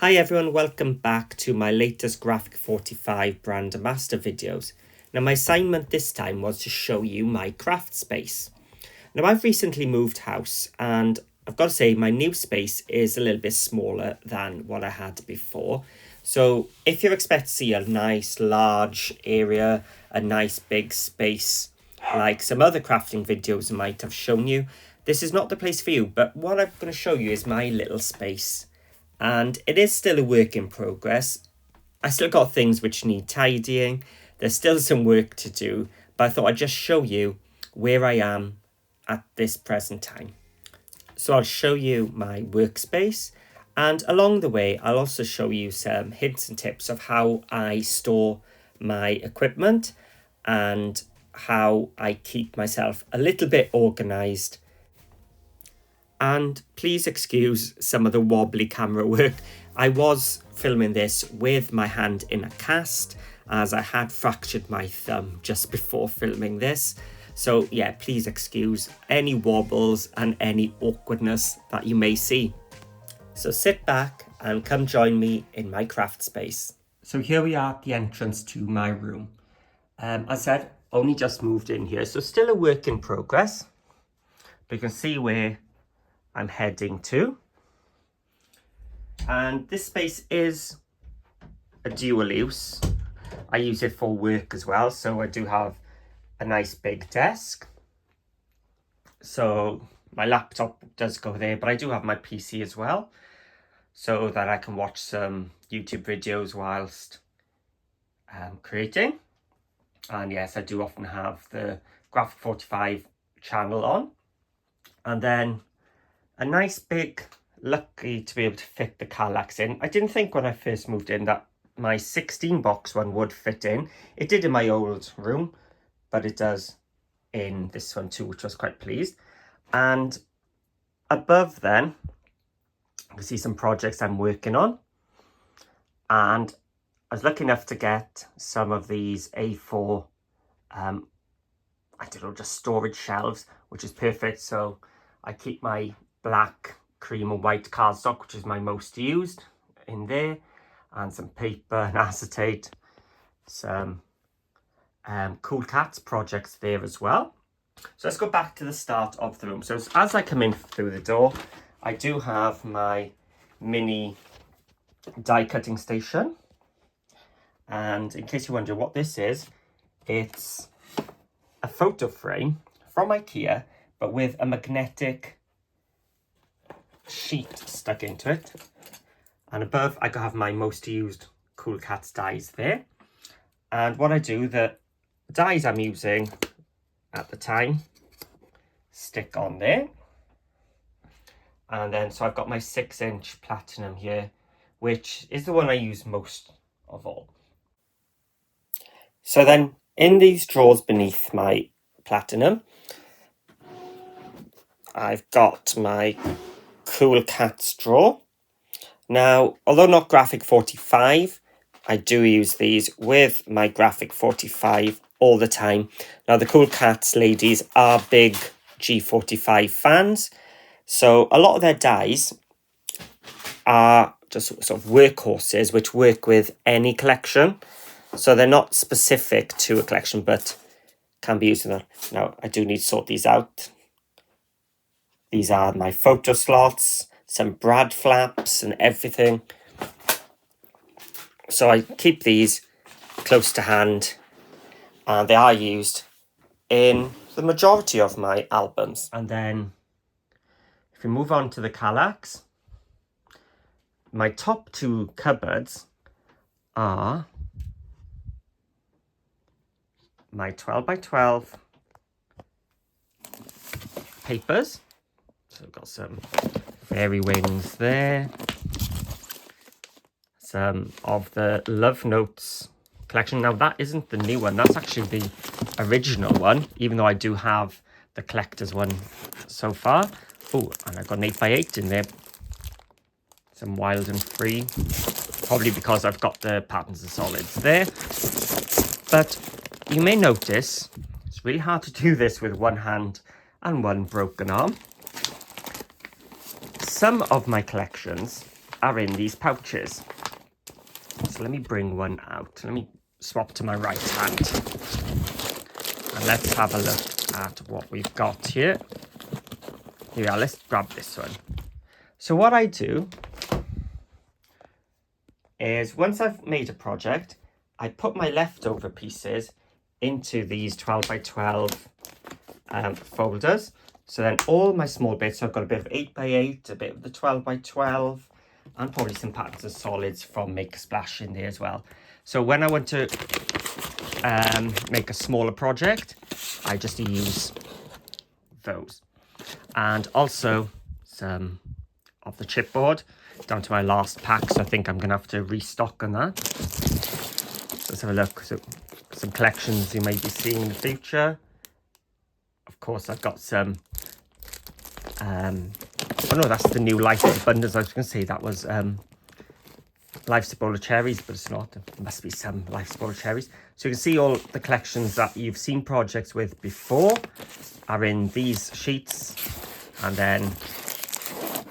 Hi everyone, welcome back to my latest Graphic 45 brand ambassador videos. Now my assignment this time was to show you my craft space. Now I've recently moved house and I've got to say my new space is a little bit smaller than what I had before. So if you expect to see a nice large area, a nice big space like some other crafting videos I might have shown you, this is not the place for you. But what I'm going to show you is my little space. And it is still a work in progress. I still got things which need tidying. There's still some work to do, but I thought I'd just show you where I am at this present time. So I'll show you my workspace, and along the way, I'll also show you some hints and tips of how I store my equipment and how I keep myself a little bit organized. And please excuse some of the wobbly camera work. I was filming this with my hand in a cast as I had fractured my thumb just before filming this. So yeah, please excuse any wobbles and any awkwardness that you may see. So sit back and come join me in my craft space. So here we are at the entrance to my room. As I said, only just moved in here, so still a work in progress. But you can see where I'm heading to, and this space is a dual use. I use it for work as well, so I do have a nice big desk, so my laptop does go there, but I do have my PC as well so that I can watch some YouTube videos whilst creating. And yes, I do often have the Graphic 45 channel on, and then a nice big, lucky to be able to fit the Kallax in. I didn't think when I first moved in that my 16 box one would fit in. It did in my old room, but it does in this one too, which I was quite pleased. And above then, you can see some projects I'm working on. And I was lucky enough to get some of these A4, just storage shelves, which is perfect. So I keep my black, cream and white cardstock, which is my most used, in there, and some paper and acetate, some Cool Cats projects there as well. So let's go back to the start of the room. So as I come in through the door, I do have my mini die cutting station, and in case you wonder what this is, it's a photo frame from IKEA but with a magnetic sheet stuck into it, and above I have my most used Cool Cats dies there. And what I do, the dies I'm using at the time stick on there, and then so I've got my 6-inch platinum here, which is the one I use most of all. So then in these drawers beneath my platinum, I've got my Cool Cats drawer. Now, although not Graphic 45, I do use these with my Graphic 45 all the time. Now, the Cool Cats ladies are big G45 fans, so a lot of their dies are just sort of workhorses which work with any collection. So they're not specific to a collection, but can be used in that. Now, I do need to sort these out. These are my photo slots, some brad flaps and everything. So I keep these close to hand, and they are used in the majority of my albums. And then if we move on to the Kallax, my top two cupboards are my 12x12 papers. So I've got some fairy wings there, some of the Love Notes collection. Now that isn't the new one, that's actually the original one, even though I do have the collector's one so far. Oh, and I've got an 8x8 in there, some Wild and Free, probably because I've got the patterns and solids there. But you may notice it's really hard to do this with one hand and one broken arm. Some of my collections are in these pouches. So let me bring one out. Let me swap to my right hand. And let's have a look at what we've got here. Here we are, let's grab this one. So what I do is once I've made a project, I put my leftover pieces into these 12 by 12 folders. So then all my small bits, so I've got a bit of 8 by 8, a bit of the 12 by 12, and probably some patterns of solids from Make a Splash in there as well. So when I want to make a smaller project, I just use those. And also some of the chipboard, down to my last pack, so I think I'm going to have to restock on that. So let's have a look. So some collections you may be seeing in the future. Of course, I've got some, oh no, that's the new Life of Abundance. I was going to say that was Life's a Bowl of Cherries, but it's not. There must be some Life's Bowl of Cherries. So you can see all the collections that you've seen projects with before are in these sheets, and then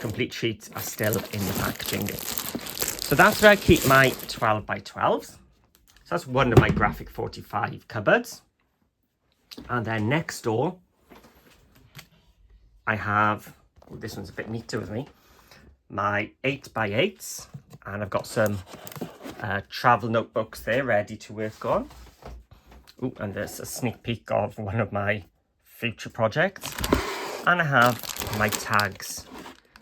complete sheets are still in the packaging. So that's where I keep my 12 by 12s. So that's one of my Graphic 45 cupboards. And then next door, I have, oh, this one's a bit neater with me, my 8 by 8s. And I've got some travel notebooks there ready to work on. Ooh, and there's a sneak peek of one of my future projects. And I have my tags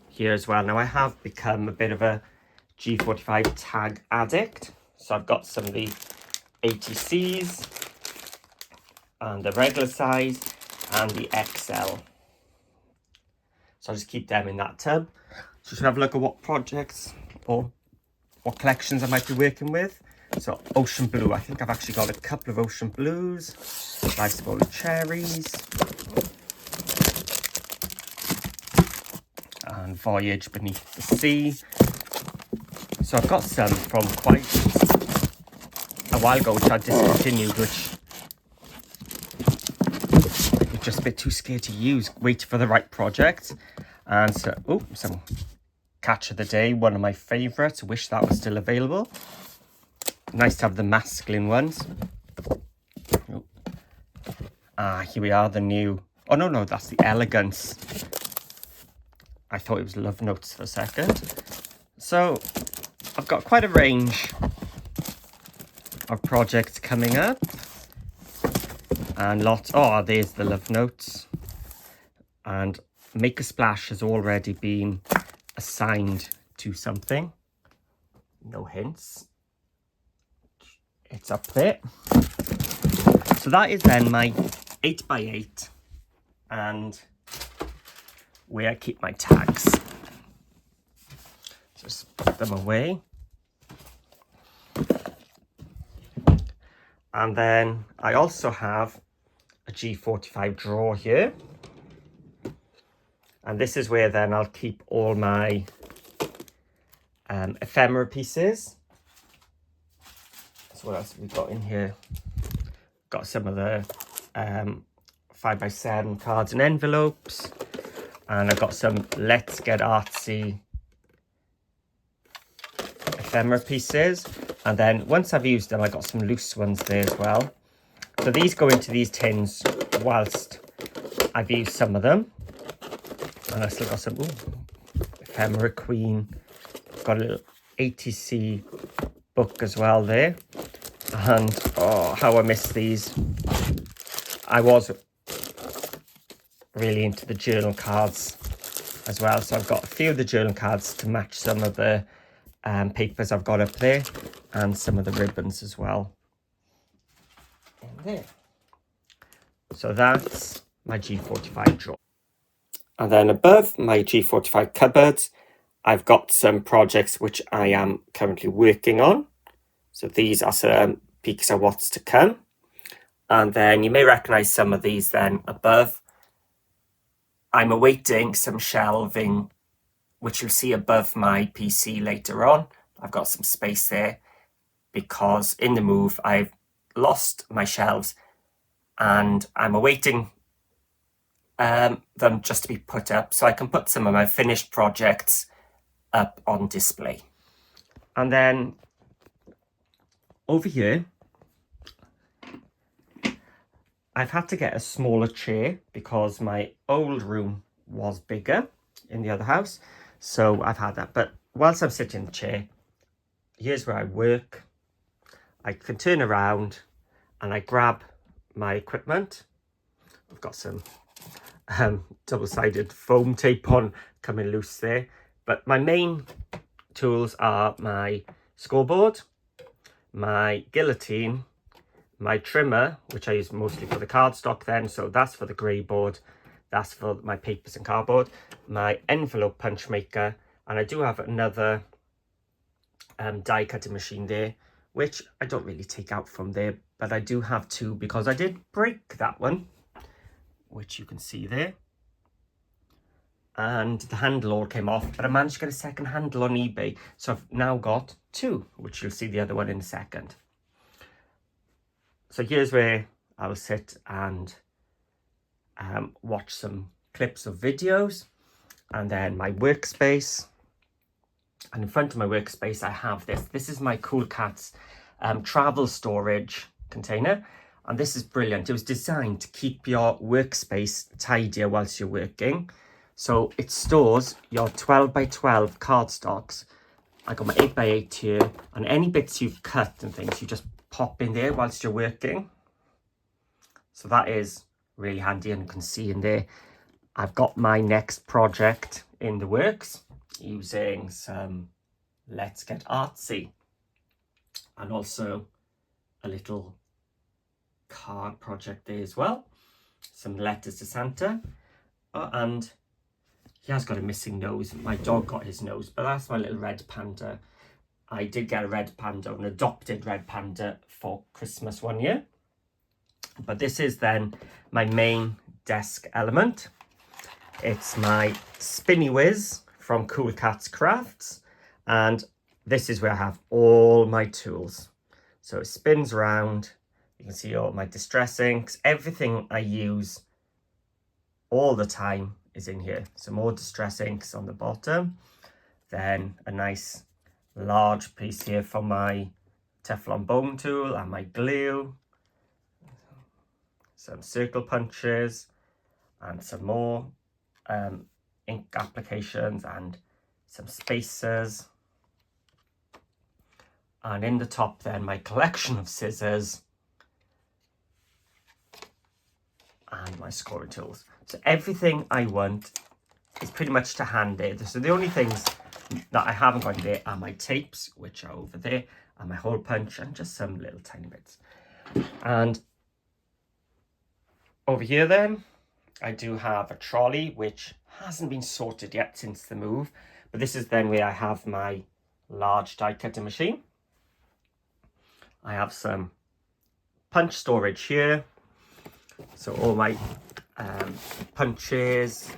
here as well. Now I have become a bit of a G45 tag addict. So I've got some of the ATCs and the regular size and the XL. So I'll just keep them in that tub. So just have a look at what projects or what collections I might be working with. So ocean blue, I think I've actually got a couple of ocean blues, Life's Bowl of Cherries, and Voyage Beneath the Sea. So I've got some from quite a while ago, which I discontinued, which I was just a bit too scared to use, wait for the right project. And so, oh, some Catch of the Day, one of my favourites. Wish that was still available. Nice to have the masculine ones. Oh. Here we are, the new, oh no, that's the Elegance. I thought it was Love Notes for a second. So I've got quite a range of projects coming up. And lots, oh, there's the Love Notes. And Make a Splash has already been assigned to something. No hints. It's up there. So that is then my 8 by 8 and where I keep my tags. Just put them away. And then I also have a G45 drawer here. And this is where then I'll keep all my ephemera pieces. So what else have we got in here? Got some of the 5x7 cards and envelopes. And I've got some Let's Get Artsy ephemera pieces. And then once I've used them, I got some loose ones there as well. So these go into these tins whilst I've used some of them. And I still got some ephemera queen. Got a little ATC book as well there. And oh, how I miss these. I was really into the journal cards as well. So I've got a few of the journal cards to match some of the papers I've got up there. And some of the ribbons as well. In there. So that's my G45 drawer. And then above my G45 cupboards, I've got some projects which I am currently working on. So these are some peeks of what's to come. And then you may recognize some of these then above. I'm awaiting some shelving, which you'll see above my PC later on. I've got some space there because in the move, I've lost my shelves and I'm awaiting them just to be put up so I can put some of my finished projects up on display. And then over here, I've had to get a smaller chair because my old room was bigger in the other house. So I've had that. But whilst I'm sitting in the chair, here's where I work. I can turn around and I grab my equipment. I've got some double-sided foam tape on coming loose there. But my main tools are my scoreboard, my guillotine, my trimmer, which I use mostly for the cardstock then, so that's for the grey board, that's for my papers and cardboard, my envelope punch maker, and I do have another die cutting machine there, which I don't really take out from there, but I do have two because I did break that one, which you can see there. And the handle all came off, but I managed to get a second handle on eBay. So I've now got two, which you'll see the other one in a second. So here's where I'll sit and watch some clips of videos, and then my workspace. And in front of my workspace, I have this. This is my Cool Cats travel storage container. And this is brilliant. It was designed to keep your workspace tidier whilst you're working. So it stores your 12 by 12 cardstocks. I got my 8 by 8 here, and any bits you've cut and things, you just pop in there whilst you're working. So that is really handy, and you can see in there, I've got my next project in the works using some Let's Get Artsy, and also a little card project there as well. Some letters to Santa, and he has got a missing nose. My dog got his nose, but that's my little red panda. I did get a red panda, an adopted red panda for Christmas one year. But this is then my main desk element. It's my Spinny Whiz from Cool Cats Crafts. And this is where I have all my tools. So it spins around. You can see all my distress inks. Everything I use all the time is in here. So more distress inks on the bottom, then a nice large piece here for my Teflon bone tool and my glue, some circle punches, and some more ink applications and some spacers. And in the top then, my collection of scissors and my scoring tools. So everything I want is pretty much to hand there. So the only things that I haven't got in there are my tapes, which are over there, and my hole punch, and just some little tiny bits. And over here then, I do have a trolley, which hasn't been sorted yet since the move. But this is then where I have my large die cutting machine. I have some punch storage here. So all my punches,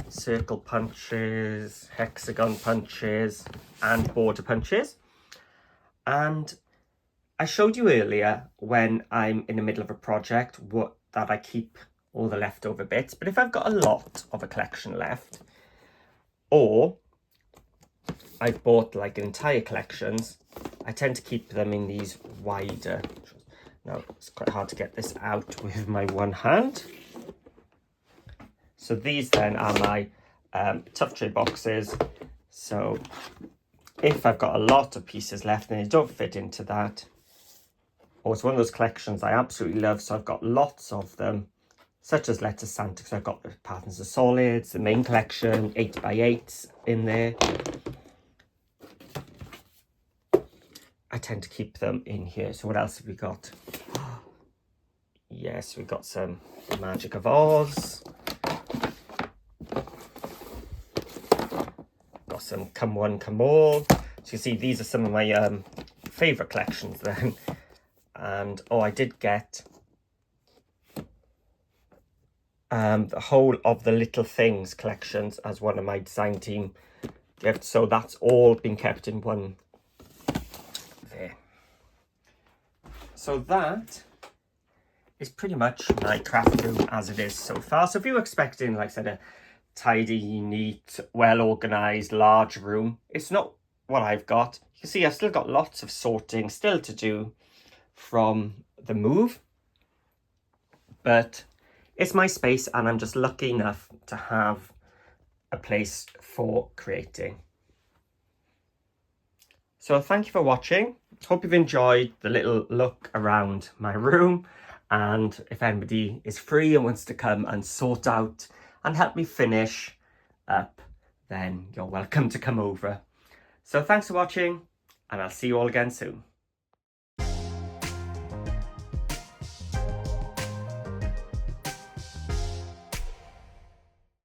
circle punches, hexagon punches, and border punches. And I showed you earlier when I'm in the middle of a project that I keep all the leftover bits. But if I've got a lot of a collection left, or I've bought like entire collections, I tend to keep them in these wider. Now, it's quite hard to get this out with my one hand. So these then are my tough tray boxes. So if I've got a lot of pieces left and they don't fit into that, or it's one of those collections I absolutely love, so I've got lots of them, such as Letters Santa, because I've got the Patterns of Solids, the main collection, 8 by 8s in there. I tend to keep them in here. So what else have we got? Yes, we've got some Magic of Oz. Got some Come One, Come All. So you can see these are some of my favourite collections then. And I did get the whole of the Little Things collections as one of my design team gifts. So that's all been kept in one there. So that is pretty much my craft room as it is so far. So if you were expecting, like I said, a tidy, neat, well organised, large room. It's not what I've got. You can see I've still got lots of sorting still to do from the move, but it's my space and I'm just lucky enough to have a place for creating. So thank you for watching. Hope you've enjoyed the little look around my room, and if anybody is free and wants to come and sort out and help me finish up, then you're welcome to come over. So thanks for watching, and I'll see you all again soon.